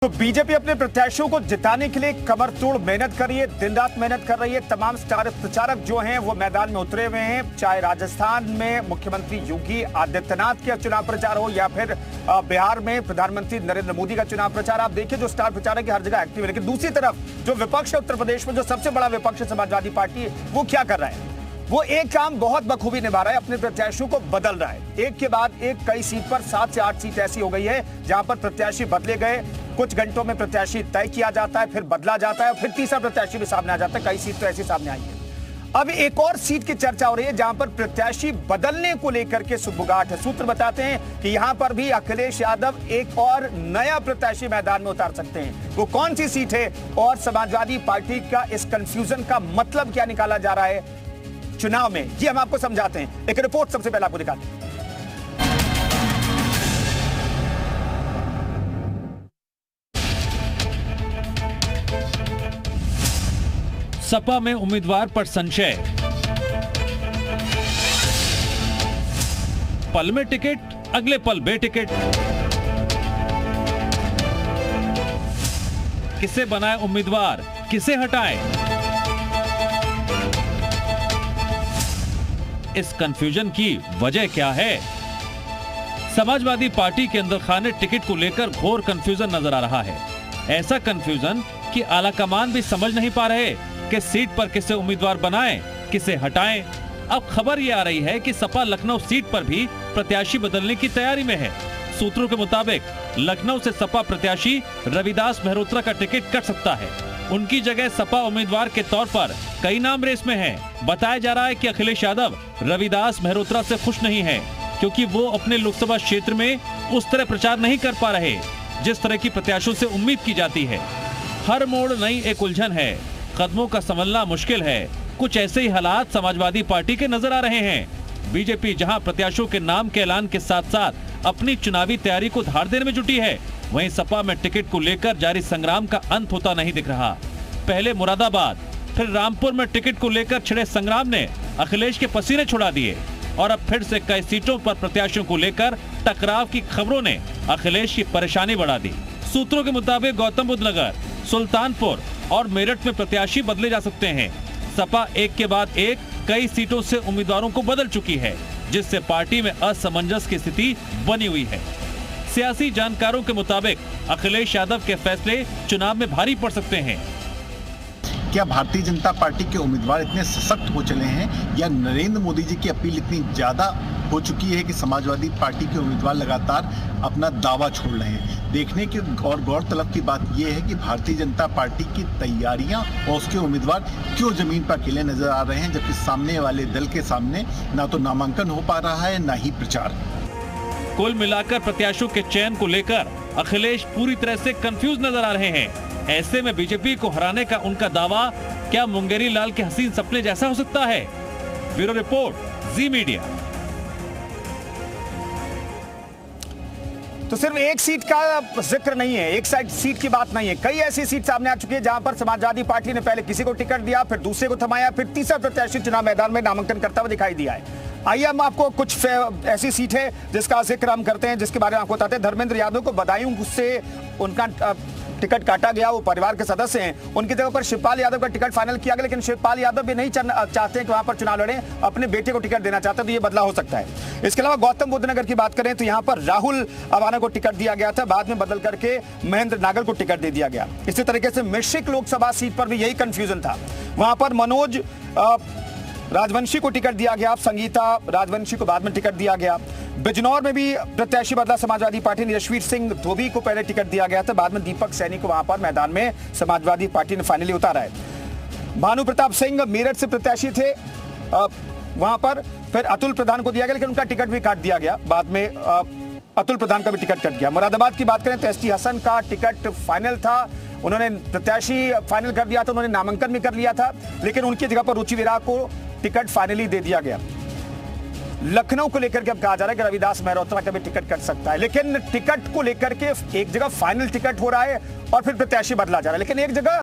तो बीजेपी अपने प्रत्याशियों को जिताने के लिए कमर तोड़ मेहनत कर रही है, दिन रात मेहनत कर रही है। तमाम स्टार प्रचारक जो हैं वो मैदान में उतरे हुए हैं, चाहे राजस्थान में मुख्यमंत्री योगी आदित्यनाथ का चुनाव प्रचार हो या फिर बिहार में प्रधानमंत्री नरेंद्र मोदी का चुनाव प्रचार। आप देखिए जो स्टार प्रचारक है हर जगह एक्टिव है, लेकिन दूसरी तरफ जो विपक्ष है उत्तर प्रदेश में, जो सबसे बड़ा विपक्ष है समाजवादी पार्टी, वो क्या कर रहा है? वो एक काम बहुत बखूबी निभा रहा है, अपने प्रत्याशियों को बदल रहा है। एक के बाद एक कई सीट पर 7 से 8 सीट ऐसी हो गई है जहां पर प्रत्याशी बदले गए, कुछ घंटों में प्रत्याशी तय किया जाता है, फिर बदला जाता है, फिर तीसरा प्रत्याशी भी सामने आ जाता है। कई सीट तो ऐसी सामने आई है। अब एक और सीट की चर्चा हो रही है जहां पर प्रत्याशी बदलने को लेकर के सुगबुगाहट है। सूत्र बताते हैं कि यहां पर भी अखिलेश यादव एक और नया प्रत्याशी मैदान में उतार सकते हैं। वो कौन सी सीट है और समाजवादी पार्टी का इस कंफ्यूजन का मतलब क्या निकाला जा रहा है चुनाव में, ये हम आपको समझाते हैं। एक रिपोर्ट सबसे पहले आपको दिखाते हैं। सपा में उम्मीदवार पर संशय, पल में टिकट, अगले पल बेटिकट। किसे बनाए उम्मीदवार, किसे हटाएं? इस कंफ्यूजन की वजह क्या है? समाजवादी पार्टी के अंदर खाने टिकट को लेकर घोर कंफ्यूजन नजर आ रहा है। ऐसा कंफ्यूजन कि आलाकमान भी समझ नहीं पा रहे कि सीट पर किसे उम्मीदवार बनाएं, किसे हटाएं। अब खबर यह आ रही है कि सपा लखनऊ सीट पर भी प्रत्याशी बदलने की तैयारी में है। सूत्रों के मुताबिक लखनऊ से सपा प्रत्याशी रविदास मेहरोत्रा का टिकट कट सकता है। उनकी जगह सपा उम्मीदवार के तौर पर कई नाम रेस में हैं। बताया जा रहा है कि अखिलेश यादव रविदास मेहरोत्रा से खुश नहीं है, क्योंकि वो अपने लोकसभा क्षेत्र में उस तरह प्रचार नहीं कर पा रहे जिस तरह की प्रत्याशियों से उम्मीद की जाती है। हर मोड़ नई एक उलझन है, कदमों का संभलना मुश्किल है। कुछ ऐसे ही हालात समाजवादी पार्टी के नजर आ रहे हैं। बीजेपी जहां प्रत्याशियों के नाम के ऐलान के साथ साथ अपनी चुनावी तैयारी को धार देने में जुटी है, वहीं सपा में टिकट को लेकर जारी संग्राम का अंत होता नहीं दिख रहा। पहले मुरादाबाद, फिर रामपुर में टिकट को लेकर छिड़े संग्राम ने अखिलेश के पसीने छुड़ा दिए और अब फिर से कई सीटों पर प्रत्याशियों को लेकर टकराव की खबरों ने अखिलेश की परेशानी बढ़ा दी। सूत्रों के मुताबिक गौतम बुद्ध नगर, सुल्तानपुर और मेरठ में प्रत्याशी बदले जा सकते हैं। सपा एक के बाद एक कई सीटों से उम्मीदवारों को बदल चुकी है, जिससे पार्टी में असमंजस की स्थिति बनी हुई है। सियासी जानकारों के मुताबिक अखिलेश यादव के फैसले चुनाव में भारी पड़ सकते हैं। क्या भारतीय जनता पार्टी के उम्मीदवार इतने सशक्त हो चले हैं या नरेंद्र मोदी जी की अपील इतनी ज्यादा हो चुकी है कि समाजवादी पार्टी के उम्मीदवार लगातार अपना दावा छोड़ रहे हैं? देखने की और गौरतलब की बात यह है कि भारतीय जनता पार्टी की तैयारियां और उसके उम्मीदवार क्यों जमीन पर अकेले नजर आ रहे हैं, जबकि सामने वाले दल के सामने ना तो नामांकन हो पा रहा है ना ही प्रचार। कुल मिलाकर प्रत्याशियों के चयन को लेकर अखिलेश पूरी तरह से कंफ्यूज नजर आ रहे हैं। ऐसे में बीजेपी को हराने का उनका दावा क्या मुंगेरी लाल के हसीन सपने जैसा हो सकता है? ब्यूरो रिपोर्ट, जी मीडिया। तो सिर्फ एक सीट का जिक्र नहीं है, एक सीट की बात नहीं है। कई ऐसी सीट सामने आ चुकी है जहां पर समाजवादी पार्टी ने पहले किसी को टिकट दिया, फिर दूसरे को थमाया, फिर तीसरा प्रत्याशी चुनाव मैदान में नामांकन करता हुआ दिखाई दिया है। आइए हम आपको कुछ ऐसी सीट है जिसका जिक्र हम करते हैं, जिसके बारे में आपको बताते हैं। धर्मेंद्र यादव को बदायूं से उनका टिकट काटा गया, वो परिवार के सदस्य हैं। उनकी जगह पर शिवपाल यादव का टिकट फाइनल किया गया, लेकिन शिवपाल यादव भी नहीं चाहते हैं कि वहां पर चुनाव लड़ें, अपने बेटे को टिकट देना चाहते हैं, तो ये बदलाव हो सकता है। इसके अलावा गौतम बुद्ध नगर की बात करें तो यहां पर राहुल अवाना को टिकट दिया गया था, बाद में बदल करके महेंद्र नागर को टिकट दे दिया गया। इसी तरीके से मिश्रिक लोकसभा सीट पर भी यही कंफ्यूजन था। वहां पर मनोज राजवंशी को टिकट दिया गया, संगीता राजवंशी को बाद में टिकट दिया गया। बिजनौर में भी प्रत्याशी बदला, समाजवादी पार्टी ने यशवीर सिंह धोबी को पहले टिकट दिया गया था, बाद में दीपक सैनी को वहां पर मैदान में समाजवादी पार्टी ने फाइनली उतारा है। भानु प्रताप सिंह मेरठ से प्रत्याशी थे, वहां पर फिर अतुल प्रधान को दिया गया, लेकिन उनका टिकट भी काट दिया गया। बाद में अतुल प्रधान का भी टिकट कट गया। मुरादाबाद की बात करें तो एसटी हसन का टिकट फाइनल था, उन्होंने प्रत्याशी फाइनल कर दिया था, उन्होंने नामांकन भी कर लिया था, लेकिन उनकी जगह पर रुचि विराग को टिकट फाइनली दे दिया गया। लखनऊ को लेकर के अब कहा जा रहा है कि रविदास मेहरोत्रा का भी टिकट कट सकता है, लेकिन टिकट को लेकर के एक जगह फाइनल टिकट हो रहा है और फिर प्रत्याशी बदला जा रहा है, लेकिन एक जगह